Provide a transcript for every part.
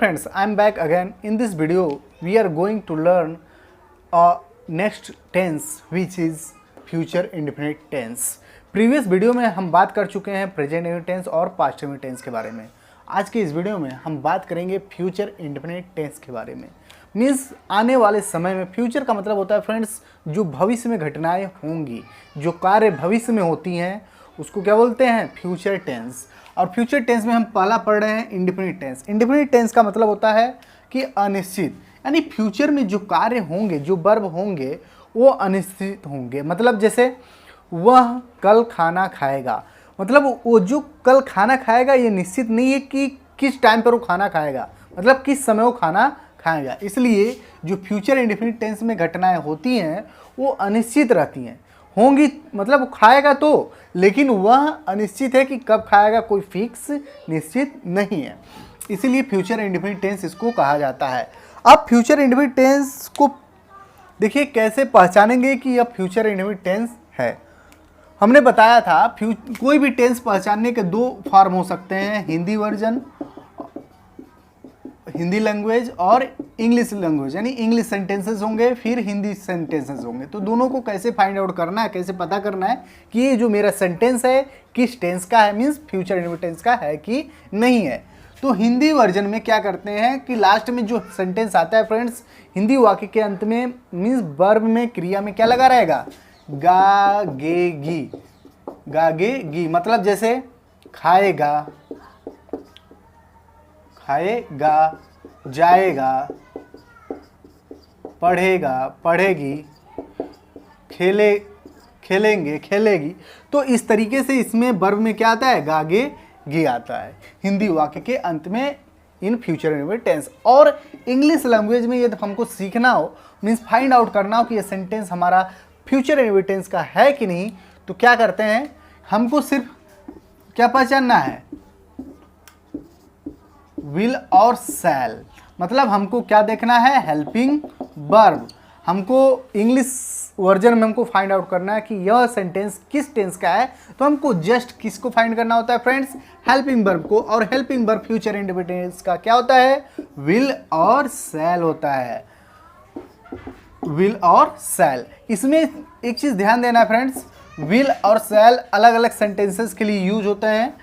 friends, I am back again. In this video, we are going to learn a next tense which is future indefinite tense. Previous video में हम बात कर चुके हैं present indefinite tense और past indefinite tense के बारे में। आज के इस वीडियो में हम बात करेंगे फ्यूचर इंडेफिनिट टेंस के बारे में। मीन्स आने वाले समय में, फ्यूचर का मतलब होता है फ्रेंड्स जो भविष्य में घटनाएं होंगी, जो कार्य भविष्य में होती हैं उसको क्या बोलते हैं, फ्यूचर टेंस। और फ्यूचर टेंस में हम पहला पढ़ रहे हैं इंडेफिनिट टेंस। इंडेफिनिट टेंस का मतलब होता है कि अनिश्चित, यानी फ्यूचर में जो कार्य होंगे, जो वर्ब होंगे वो अनिश्चित होंगे। मतलब जैसे वह कल खाना खाएगा, मतलब वो जो कल खाना खाएगा ये निश्चित नहीं है कि किस टाइम पर वो खाना खाएगा, मतलब किस समय वो खाना खाएगा। इसलिए जो फ्यूचर इंडेफिनिट टेंस में घटनाएं होती हैं वो अनिश्चित रहती हैं। होंगी मतलब वो खाएगा तो, लेकिन वह अनिश्चित है कि कब खाएगा, कोई फिक्स निश्चित नहीं है। इसीलिए फ्यूचर इंडेफिनिट टेंस इसको कहा जाता है। अब फ्यूचर इंडेफिनिट टेंस को देखिए कैसे पहचानेंगे कि यह फ्यूचर इंडेफिनिट टेंस है। हमने बताया था कोई भी टेंस पहचानने के दो फॉर्म हो सकते हैं, हिंदी वर्जन, हिंदी लैंग्वेज और इंग्लिश लैंग्वेज, यानी इंग्लिश सेंटेंसेस होंगे फिर हिंदी सेंटेंसेस होंगे। तो दोनों को कैसे फाइंड आउट करना है, कैसे पता करना है कि ये जो मेरा सेंटेंस है किस टेंस का है, मीन्स फ्यूचर इंडेफिनिट टेंस का है कि नहीं है। तो हिंदी वर्जन में क्या करते हैं कि लास्ट में जो सेंटेंस आता है फ्रेंड्स, हिंदी वाक्य के अंत में मीन्स वर्ब में, क्रिया में क्या लगा रहेगा, गागेगी, गागेगी। मतलब जैसे खाएगा, खाएगा, जाएगा, पढ़ेगा, पढ़ेगी, खेले, खेलेंगे, खेलेगी। तो इस तरीके से इसमें वर्ब में क्या आता है, गागे गी आता है हिंदी वाक्य के अंत में इन फ्यूचर इंडेफिनिट टेंस। और इंग्लिश लैंग्वेज में यदि हमको सीखना हो, मीन्स फाइंड आउट करना हो कि ये सेंटेंस हमारा फ्यूचर इंडेफिनिट टेंस का है कि नहीं, तो क्या करते हैं, हमको सिर्फ क्या पहचानना है, विल और शैल। मतलब हमको क्या देखना है, हेल्पिंग वर्ब। हमको इंग्लिश वर्जन में हमको फाइंड आउट करना है कि यह सेंटेंस किस टेंस का है। तो हमको जस्ट किसको फाइंड करना होता है फ्रेंड्स, हेल्पिंग वर्ब को। और helping verb future indefinite tense का क्या होता है, विल और शैल होता है, विल और शैल। इसमें एक चीज़ ध्यान देना है फ्रेंड्स, विल और शैल अलग अलग सेंटेंसेस के लिए यूज होते हैं,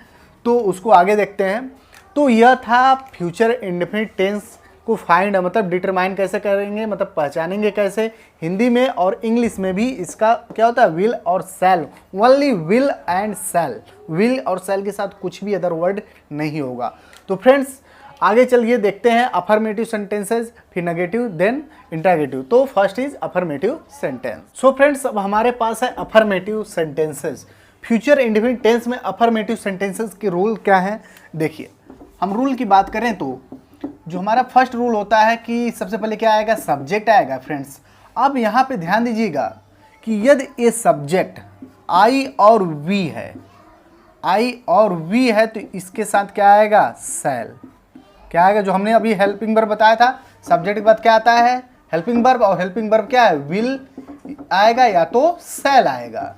तो उसको आगे देखते हैं। तो यह था फ्यूचर इंडेफिनिट टेंस को फाइंड, मतलब डिटरमाइन कैसे करेंगे, मतलब पहचानेंगे कैसे। हिंदी में और इंग्लिश में भी इसका क्या होता है, विल और shall, only will and shall. Will और शैल के साथ कुछ भी अदर वर्ड नहीं होगा। तो फ्रेंड्स आगे चलिए देखते हैं अफर्मेटिव सेंटेंसेस, फिर नेगेटिव, देन इंटरोगेटिव। तो first is affirmative sentence. So friends अब हमारे पास है affirmative sentences. Future indefinite tense में अफर्मेटिव सेंटेंसेस के रूल क्या हैं, देखिए। हम रूल की बात करें तो जो हमारा फर्स्ट रूल होता है कि सबसे पहले क्या आएगा, सब्जेक्ट आएगा फ्रेंड्स। अब यहाँ पे ध्यान दीजिएगा कि यदि ये सब्जेक्ट आई और वी है, आई और वी है, तो इसके साथ क्या आएगा, शैल। क्या आएगा, जो हमने अभी हेल्पिंग वर्ब बताया था, सब्जेक्ट के बाद क्या आता है, हेल्पिंग वर्ब। और हेल्पिंग वर्ब क्या है, विल आएगा या तो शैल आएगा,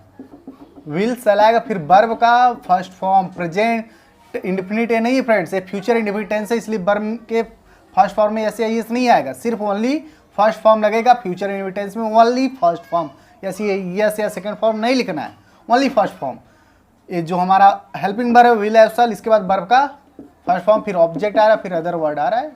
विल शैल आएगा। फिर वर्ब का फर्स्ट फॉर्म प्रेजेंट इंडेफिनिट नहीं है फ्रेंड्स, ये फ्यूचर इंडेफिनिट टेंस है, इसलिए वर्ब के फर्स्ट फॉर्म में यस या यस नहीं आएगा, सिर्फ ओनली फर्स्ट फॉर्म लगेगा। फ्यूचर इंडेफिनिट टेंस में ओनली फर्स्ट फॉर्म, यस या सेकंड फॉर्म नहीं लिखना है, ओनली फर्स्ट फॉर्म। ये जो हमारा हेल्पिंग वर्ब है विल है शैल, इसके बाद वर्ब का फर्स्ट फॉर्म, फिर ऑब्जेक्ट आ रहा है, फिर अदर वर्ड आ रहा है,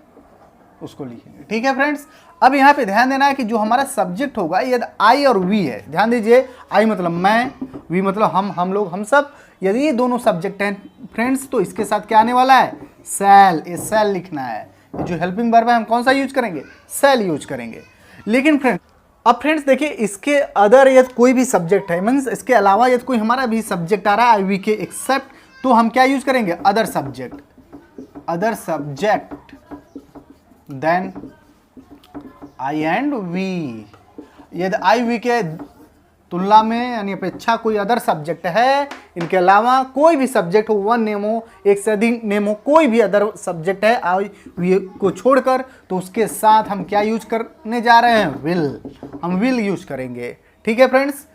उसको लिखेंगे। ठीक है फ्रेंड्स। अब यहाँ पे ध्यान देना है कि जो हमारा सब्जेक्ट होगा यदि आई और वी है, ध्यान दीजिए, आई मतलब मैं, वी मतलब हम लोग, हम सब। यदि ये दोनों सब्जेक्ट हैं फ्रेंड्स तो इसके साथ क्या आने वाला है, शैल। ये शैल लिखना है। ये जो हेल्पिंग वर्ब है हम कौन सा यूज करेंगे, शैल यूज करेंगे। लेकिन फ्रेंड्स अब फ्रेंड्स देखिए, इसके अदर यदि कोई भी सब्जेक्ट है, मीन्स इसके अलावा यदि कोई हमारा भी सब्जेक्ट आ रहा है आई वी के एक्सेप्ट, तो हम क्या यूज करेंगे, other subject, other subject than I and we. यदि आई वी के तुलना में यानी अपेक्षा कोई अदर सब्जेक्ट है, इनके अलावा कोई भी सब्जेक्ट हो, वन नेम हो, एक से अधिक नेम हो, कोई भी अदर सब्जेक्ट है आई वी को छोड़कर, तो उसके साथ हम क्या यूज करने जा रहे हैं, विल। हम विल यूज करेंगे। ठीक है फ्रेंड्स,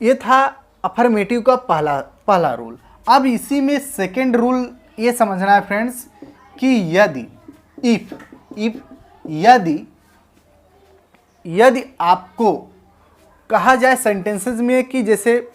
ये था अफर्मेटिव का पहला रूल। अब इसी में सेकेंड रूल ये समझना है फ्रेंड्स कि यदि इफ यदि आपको कहा जाए सेंटेंसेस में कि जैसे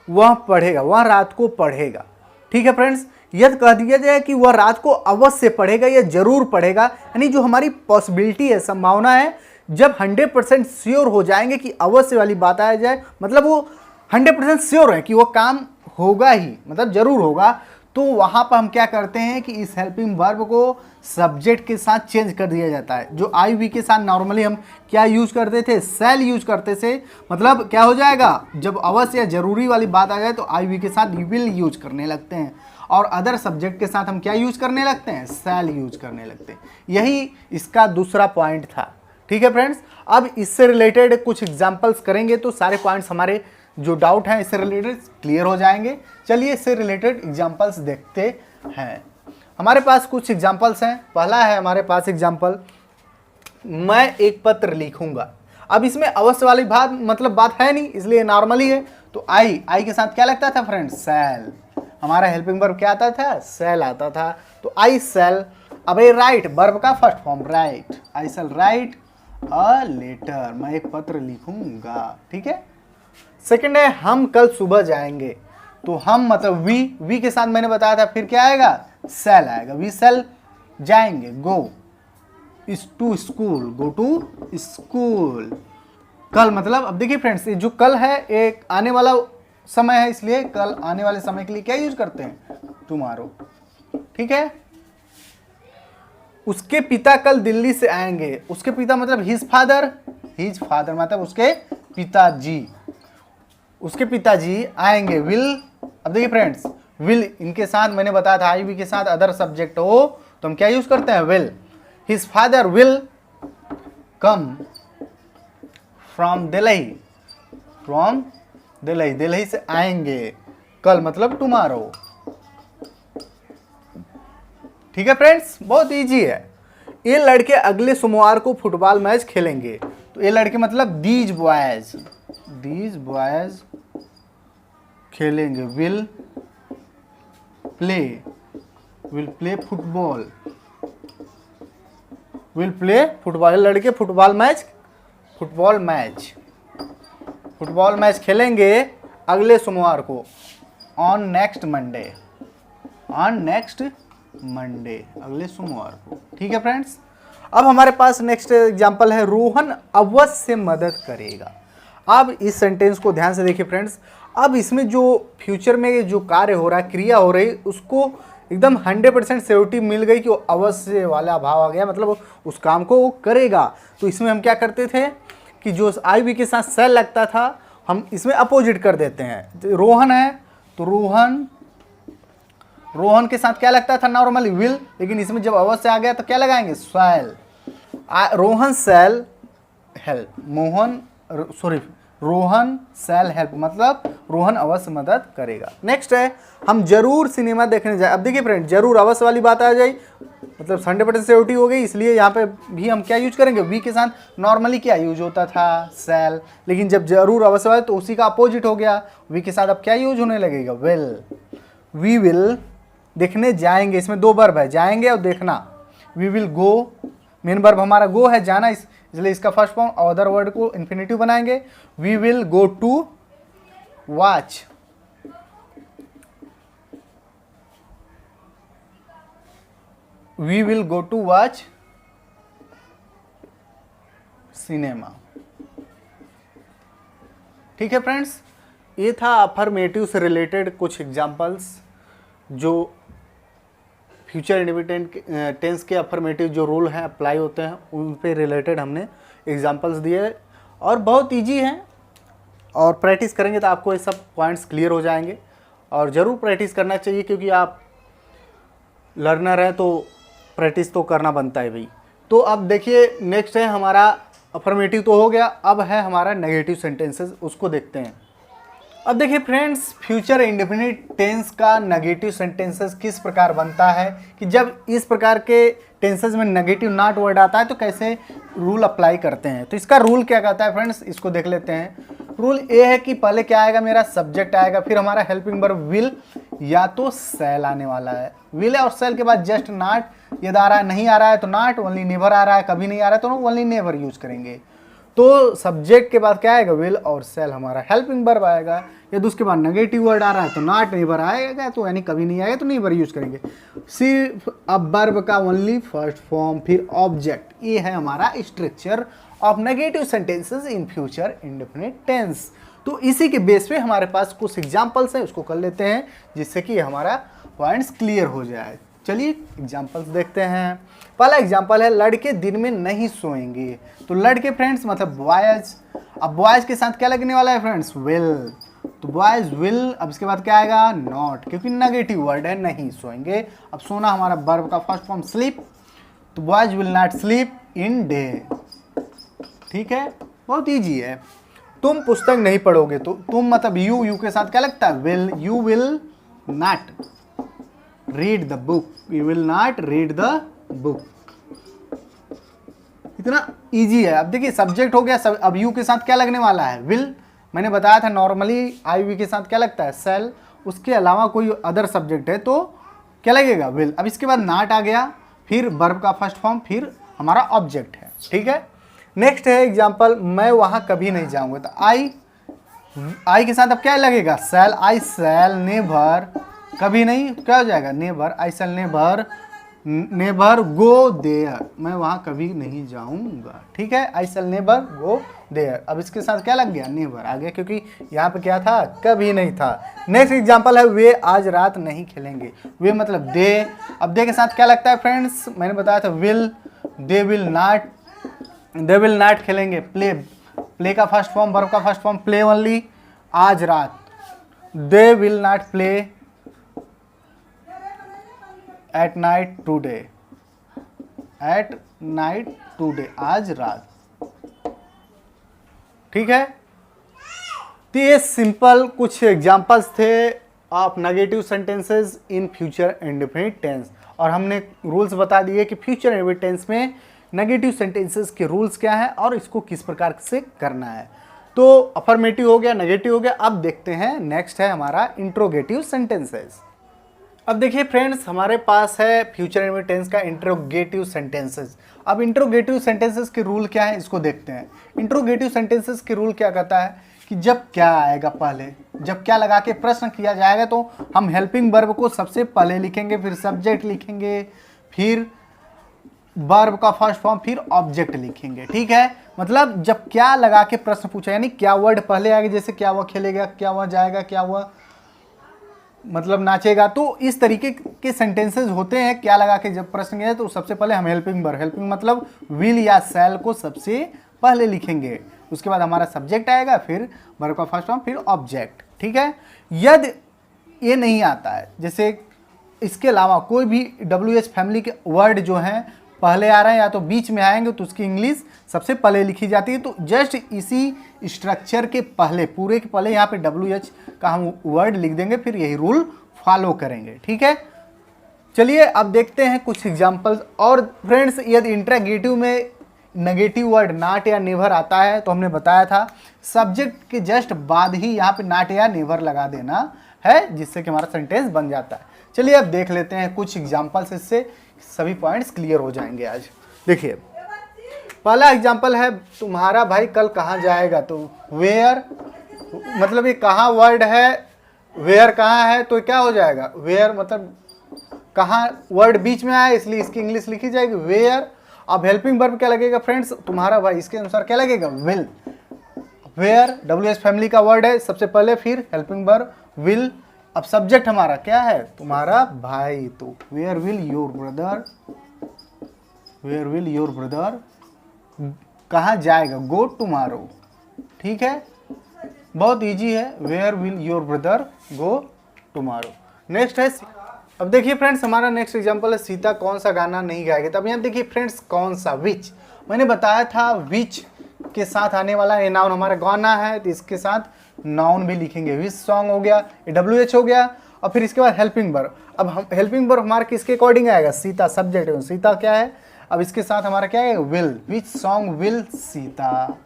वह पढ़ेगा, वह रात को पढ़ेगा, ठीक है फ्रेंड्स, यदि कह दिया जाए कि वह रात को अवश्य पढ़ेगा या जरूर पढ़ेगा, यानी जो हमारी पॉसिबिलिटी है, संभावना है, जब 100% श्योर हो जाएंगे कि अवश्य वाली बात आ जाए, मतलब वो 100% श्योर है कि वो काम होगा ही, मतलब जरूर होगा, तो वहाँ पर हम क्या करते हैं कि इस हेल्पिंग वर्ब को सब्जेक्ट के साथ चेंज कर दिया जाता है। जो आई वी के साथ नॉर्मली हम क्या यूज करते थे, सेल यूज करते थे, मतलब क्या हो जाएगा, जब अवश्य या जरूरी वाली बात आ जाए तो आई वी के साथ विल यूज करने लगते हैं, और अदर सब्जेक्ट के साथ हम क्या यूज करने लगते हैं, सेल यूज करने लगते हैं। यही इसका दूसरा पॉइंट था, ठीक है फ्रेंड्स। अब इससे रिलेटेड कुछ एग्जाम्पल्स करेंगे तो सारे पॉइंट्स हमारे जो डाउट हैं इससे रिलेटेड क्लियर हो जाएंगे। चलिए इससे रिलेटेड एग्जाम्पल्स देखते हैं। हमारे पास कुछ एग्जाम्पल्स हैं। पहला है हमारे पास एग्जाम्पल, मैं एक पत्र लिखूंगा। अब इसमें अवश्य वाली बात है नहीं, इसलिए नॉर्मली है, तो आई के साथ क्या लगता था फ्रेंड्स, सेल। हमारा हेल्पिंग वर्ब क्या आता था, सेल आता था, तो आई सेल। अब ये राइट वर्ब का first form write, I shall write a letter, मैं एक पत्र लिखूंगा, ठीक है। सेकंड है हम कल सुबह जाएंगे, तो हम मतलब वी के साथ मैंने बताया था, फिर क्या आएगा, सेल आएगा, वी सेल जाएंगे, गो इस to school, go to school. कल मतलब, अब देखिए फ्रेंड्स, ये जो कल है एक आने वाला समय है, इसलिए कल आने वाले समय के लिए क्या यूज करते हैं, टुमारो, ठीक है। उसके पिता कल दिल्ली से आएंगे, उसके पिता मतलब हिज फादर मतलब उसके पिताजी, उसके पिताजी आएंगे, विल। अब देखिए फ्रेंड्स, विल इनके साथ मैंने बताया था आई वी के साथ अदर सब्जेक्ट हो तो हम क्या यूज करते हैं, will. His father will come from Delhi से आएंगे, कल मतलब टुमारो, ठीक है फ्रेंड्स, बहुत इजी है। ये लड़के अगले सोमवार को फुटबॉल मैच खेलेंगे, तो ये लड़के मतलब दीज बॉयज खेलेंगे, विल प्ले फुटबॉल, लड़के फुटबॉल मैच खेलेंगे अगले सोमवार को, ऑन नेक्स्ट मंडे, अगले सोमवार को, ठीक है फ्रेंड्स। अब हमारे पास नेक्स्ट एग्जांपल है, रोहन अवश्य मदद करेगा। अब इस सेंटेंस को ध्यान से देखिए फ्रेंड्स, अब इसमें जो फ्यूचर में जो कार्य हो रहा है, क्रिया हो रही, उसको एकदम 100% श्योरिटी मिल गई कि वो अवश्य वाला भाव आ गया, मतलब उस काम को वो करेगा। तो इसमें हम क्या करते थे कि जो आई वी के साथ सेल लगता था, हम इसमें अपोजिट कर देते हैं। रोहन है तो रोहन के साथ क्या लगता था, नॉर्मली विल, लेकिन इसमें जब अवश्य आ गया तो क्या लगाएंगे, shall. Rohan shall help, Rohan shall help, मतलब रोहन अवश्य मदद करेगा। नेक्स्ट है हम जरूर सिनेमा देखने जाए। अब देखिए फ्रेंड, जरूर अवश्य वाली बात आ जाए, मतलब 100% सिक्योरिटी हो गई, इसलिए यहाँ पे भी हम क्या यूज करेंगे, वी के साथ नॉर्मली क्या यूज होता था, सेल, लेकिन जब जरूर अवश्य वाला तो उसी का अपोजिट हो गया, वी के साथ अब क्या यूज होने लगेगा, विल। वी विल देखने जाएंगे, इसमें दो वर्ब है, जाएंगे और देखना। We will go, main verb हमारा गो है, जाना, इसलिए इसका फर्स्ट फॉर्म अदर वर्ड को इन्फिनेटिव बनाएंगे। We will go to watch, cinema, ठीक है फ्रेंड्स। ये था अफर्मेटिव से रिलेटेड कुछ एग्जांपल्स, जो फ्यूचर इंडिपेंडेंट टेंस के अफर्मेटिव जो रूल हैं अप्लाई होते हैं, उन पे रिलेटेड हमने एग्जांपल्स दिए, और बहुत इजी हैं, और प्रैक्टिस करेंगे तो आपको ये सब पॉइंट्स क्लियर हो जाएंगे। और ज़रूर प्रैक्टिस करना चाहिए, क्योंकि आप लर्नर हैं तो प्रैक्टिस तो करना बनता है भाई। तो अब देखिए नेक्स्ट है हमारा, अफर्मेटिव तो हो गया, अब है हमारा नेगेटिव सेंटेंसेस, उसको देखते हैं। अब देखिए फ्रेंड्स, फ्यूचर इंडेफिनिट टेंस का नेगेटिव सेंटेंसेस किस प्रकार बनता है, कि जब इस प्रकार के टेंसेस में नेगेटिव नॉट वर्ड आता है तो कैसे रूल अप्लाई करते हैं। तो इसका रूल क्या कहता है फ्रेंड्स, इसको देख लेते हैं। रूल ए है कि पहले क्या आएगा, मेरा सब्जेक्ट आएगा, फिर हमारा हेल्पिंग वर्ब विल या तो सेल आने वाला है। विल और सेल के बाद जस्ट नॉट यदि आ रहा है, नहीं आ रहा है तो नॉट, ओनली नेवर आ रहा है, कभी नहीं आ रहा है तो ओनली नेवर यूज करेंगे। तो सब्जेक्ट के बाद क्या आएगा, विल और सेल हमारा हेल्पिंग वर्ब आएगा। यदि उसके बाद नेगेटिव वर्ड आ रहा है तो नॉट नेवर आएगा, तो यानी कभी नहीं आएगा तो नेवर यूज करेंगे। सिर्फ अब वर्ब का ओनली फर्स्ट फॉर्म फिर ऑब्जेक्ट, ये है हमारा structure of negative sentences in future indefinite tense. तो इसी के बेस पे हमारे पास कुछ एग्जाम्पल्स हैं, उसको कर लेते हैं जिससे कि हमारा पॉइंट्स क्लियर हो जाए। चलिए एग्जाम्पल्स देखते हैं। पहला एग्जाम्पल है लड़के दिन में नहीं सोएंगे। तो लड़के फ्रेंड्स मतलब बॉयज। अब बॉयज के साथ क्या लगने वाला है फ्रेंड्स, विल। तो बॉयज विल, अब इसके बाद क्या आएगा, नॉट, क्योंकि नेगेटिव वर्ड है, नहीं सोएंगे। अब सोना हमारा वर्ब का फर्स्ट फॉर्म स्लीप, तो boys will not sleep in day. ठीक है, बहुत ईजी है। तुम पुस्तक नहीं पढ़ोगे, तो तुम मतलब यू के साथ क्या लगता है, will. You will not read the book, you will not read the book. इतना इजी है। अब देखिए सब्जेक्ट हो गया, अब यू के साथ क्या लगने वाला है, विल। मैंने बताया था नॉर्मली आई वी के साथ क्या लगता है, सेल। उसके अलावा कोई अदर सब्जेक्ट है तो क्या लगेगा, विल। अब इसके बाद नॉट आ गया, फिर वर्ब का फर्स्ट फॉर्म, फिर हमारा ऑब्जेक्ट है। ठीक है, नेक्स्ट है एग्जाम्पल, मैं वहां कभी नहीं जाऊंगा। तो आई के साथ अब क्या लगेगा, सेल। आई सेल नेवर, कभी नहीं, क्या हो जाएगा, never. I shall never go there, मैं वहां कभी नहीं जाऊंगा। ठीक है, I shall never go there. अब इसके साथ क्या लग गया, नेवर आ गया, क्योंकि यहाँ पे क्या था, कभी नहीं था। नेक्स्ट एग्जाम्पल है, वे आज रात नहीं खेलेंगे। वे मतलब दे। अब दे के साथ क्या लगता है फ्रेंड्स, मैंने बताया था विल। दे विल नॉट खेलेंगे, प्ले। प्ले का फर्स्ट फॉर्म, वर्ब का फर्स्ट फॉर्म प्ले ओनली। आज रात, they will not play at night today. At night today, आज रात। ठीक है, तो ये सिंपल कुछ एग्जांपल्स थे of negative sentences in future indefinite tense. और हमने रूल्स बता दिए कि फ्यूचर इंडेफिनिट टेंस में नेगेटिव सेंटेंसेस के रूल्स क्या हैं और इसको किस प्रकार से करना है। तो अफर्मेटिव हो गया, नेगेटिव हो गया। अब देखते हैं, नेक्स्ट है हमारा इंट्रोगेटिव सेंटेंसेस। अब देखिए फ्रेंड्स, हमारे पास है फ्यूचर इंडेफिनिट टेंस का इंट्रोगेटिव सेंटेंसेस। अब इंट्रोगेटिव सेंटेंसेस के रूल क्या है, इसको देखते हैं। इंट्रोगेटिव सेंटेंसेस के रूल क्या कहता है कि जब क्या आएगा, पहले जब क्या लगा के प्रश्न किया जाएगा तो हम हेल्पिंग वर्ब को सबसे पहले लिखेंगे, फिर सब्जेक्ट लिखेंगे, फिर वर्ब का फर्स्ट फॉर्म, फिर ऑब्जेक्ट लिखेंगे। ठीक है, मतलब जब क्या लगा के प्रश्न पूछा, यानी क्या वर्ड पहले आएगा, जैसे क्या वह खेलेगा, क्या वह जाएगा, क्या वह मतलब नाचेगा। तो इस तरीके के सेंटेंसेस होते हैं, क्या लगा के जब प्रश्न किया तो सबसे पहले हम हेल्पिंग वर्ब, हेल्पिंग मतलब विल या शैल को सबसे पहले लिखेंगे। उसके बाद हमारा सब्जेक्ट आएगा, फिर वर्ब का फर्स्ट फॉर्म, फिर ऑब्जेक्ट। ठीक है, यदि ये नहीं आता है, जैसे इसके अलावा कोई भी WH फैमिली के वर्ड जो हैं पहले आ रहे हैं या तो बीच में आएंगे, तो उसकी इंग्लिश सबसे पहले लिखी जाती है। तो जस्ट इसी स्ट्रक्चर के पहले, पूरे के पहले यहाँ पे WH का हम वर्ड लिख देंगे, फिर यही रूल फॉलो करेंगे। ठीक है, चलिए अब देखते हैं कुछ एग्जांपल्स। और फ्रेंड्स, यदि इंट्रोगेटिव में नेगेटिव वर्ड नॉट या नेवर आता है तो हमने बताया था सब्जेक्ट के जस्ट बाद ही यहाँ पे नॉट या नेवर लगा देना है, जिससे कि हमारा सेंटेंस बन जाता है। चलिए अब देख लेते हैं कुछ एग्जांपल्स, इससे सभी पॉइंट्स क्लियर हो जाएंगे आज। देखिए पहला एग्जांपल है, तुम्हारा भाई कल कहाँ जाएगा। तो वेयर, मतलब ये कहाँ वर्ड है, वेयर कहाँ है, तो क्या हो जाएगा, वेयर मतलब कहाँ, वर्ड बीच में आया इसलिए इसकी इंग्लिश लिखी जाएगी वेयर। अब हेल्पिंग वर्ब क्या लगेगा फ्रेंड्स, तुम्हारा भाई, इसके अनुसार क्या लगेगा, विल। वेयर WH फैमिली का वर्ड है सबसे पहले, फिर हेल्पिंग वर्ब विल। अब सब्जेक्ट हमारा क्या है, तुम्हारा भाई, तो where will your brother, where will your brother कहाँ जाएगा, गो टुमारो। ठीक है, बहुत इजी है, where will your brother go tomorrow. Next है, अब देखिए फ्रेंड्स, हमारा नेक्स्ट एग्जांपल है, सीता कौन सा गाना नहीं गाएगी। तब यहाँ देखिए फ्रेंड्स, कौन सा, विच। मैंने बताया था विच के साथ आने वाला ये नाउन हमारा गाना है, तो इसके साथ नाउन भी लिखेंगे। विच सॉन्ग हो गया, ये WH हो गया, और फिर इसके बाद हेल्पिंग वर्ब। अब हम हेल्पिंग वर्ब हमारे किसके अकॉर्डिंग आएगा, सीता, सब्जेक्ट है, सीता क्या है। अब इसके साथ हमारा क्या है, will. Which song will Sita.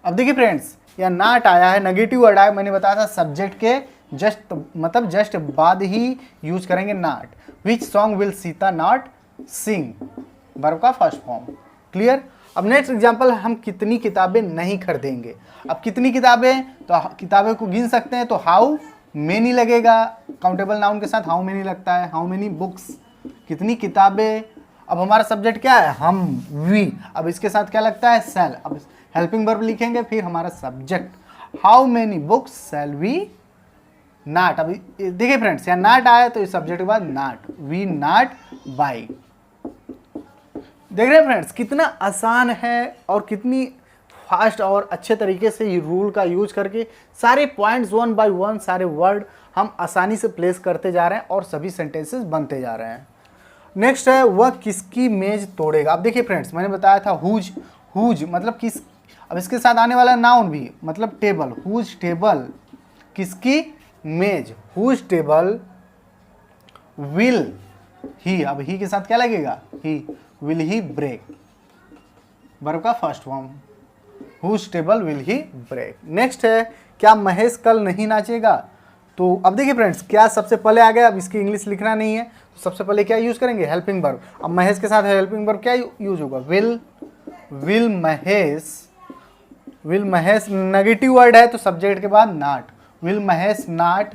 अब देखिए फ्रेंड्स, यह नॉट आया है, नेगेटिव वर्ड आया, मैंने बताया था सब्जेक्ट के जस्ट मतलब जस्ट बाद ही यूज करेंगे not. Which song will Sita not sing, verb का फर्स्ट फॉर्म। क्लियर। अब नेक्स्ट एग्जांपल, हम कितनी किताबें नहीं खरीदेंगे। अब कितनी किताबें, तो किताबें को गिन सकते हैं, तो हाउ मेनी लगेगा, काउंटेबल नाउन के साथ हाउ मेनी लगता है, हाउ मेनी बुक्स, कितनी किताबें। अब हमारा सब्जेक्ट क्या है, हम, वी, अब इसके साथ क्या लगता है, सेल। अब हेल्पिंग वर्ब लिखेंगे, फिर हमारा subject, how many books shall we not. अभी देखिए फ्रेंड्स, यहाँ नॉट आया तो इस सब्जेक्ट के बाद नॉट, वी नॉट बाई। देख रहे हैं फ्रेंड्स, कितना आसान है और कितनी फास्ट और अच्छे तरीके से ये रूल का यूज करके सारे पॉइंट्स वन बाय वन, सारे वर्ड हम आसानी से प्लेस करते जा रहे हैं और सभी सेंटेंसेस बनते जा रहे हैं। नेक्स्ट है, वह किसकी मेज तोड़ेगा। अब देखिए फ्रेंड्स, मैंने बताया था हुज, हुज मतलब किस। अब इसके साथ आने वाला नाउन भी, मतलब टेबल, हुज टेबल, किसकी मेज, हुज टेबल विल ही। अब ही के साथ क्या लगेगा, he, will he break, verb का first form, whose table will he break. Next है, क्या महेश कल नहीं नाचेगा। तो अब देखिए फ्रेंड्स, क्या सबसे पहले आ गया, अब इसकी इंग्लिश लिखना नहीं है, तो सबसे पहले क्या यूज करेंगे, हेल्पिंग वर्ब। अब महेश के साथ हेल्पिंग वर्ब क्या यूज होगा, will, will Mahesh, will Mahesh negative word है तो सब्जेक्ट के बाद not, will Mahesh not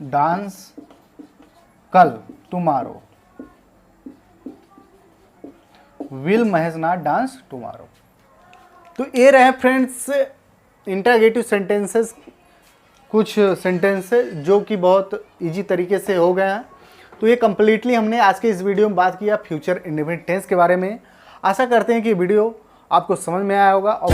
dance कल, tomorrow, will Mahesh not dance tomorrow. तो ये रहे फ्रेंड्स इंटरगेटिव सेंटेंसेस, कुछ सेंटेंसेस जो कि बहुत इजी तरीके से हो गए हैं। तो ये कम्प्लीटली हमने आज के इस वीडियो में बात किया फ्यूचर इंडेफिनिट टेंस के बारे में। आशा करते हैं कि वीडियो आपको समझ में आया होगा और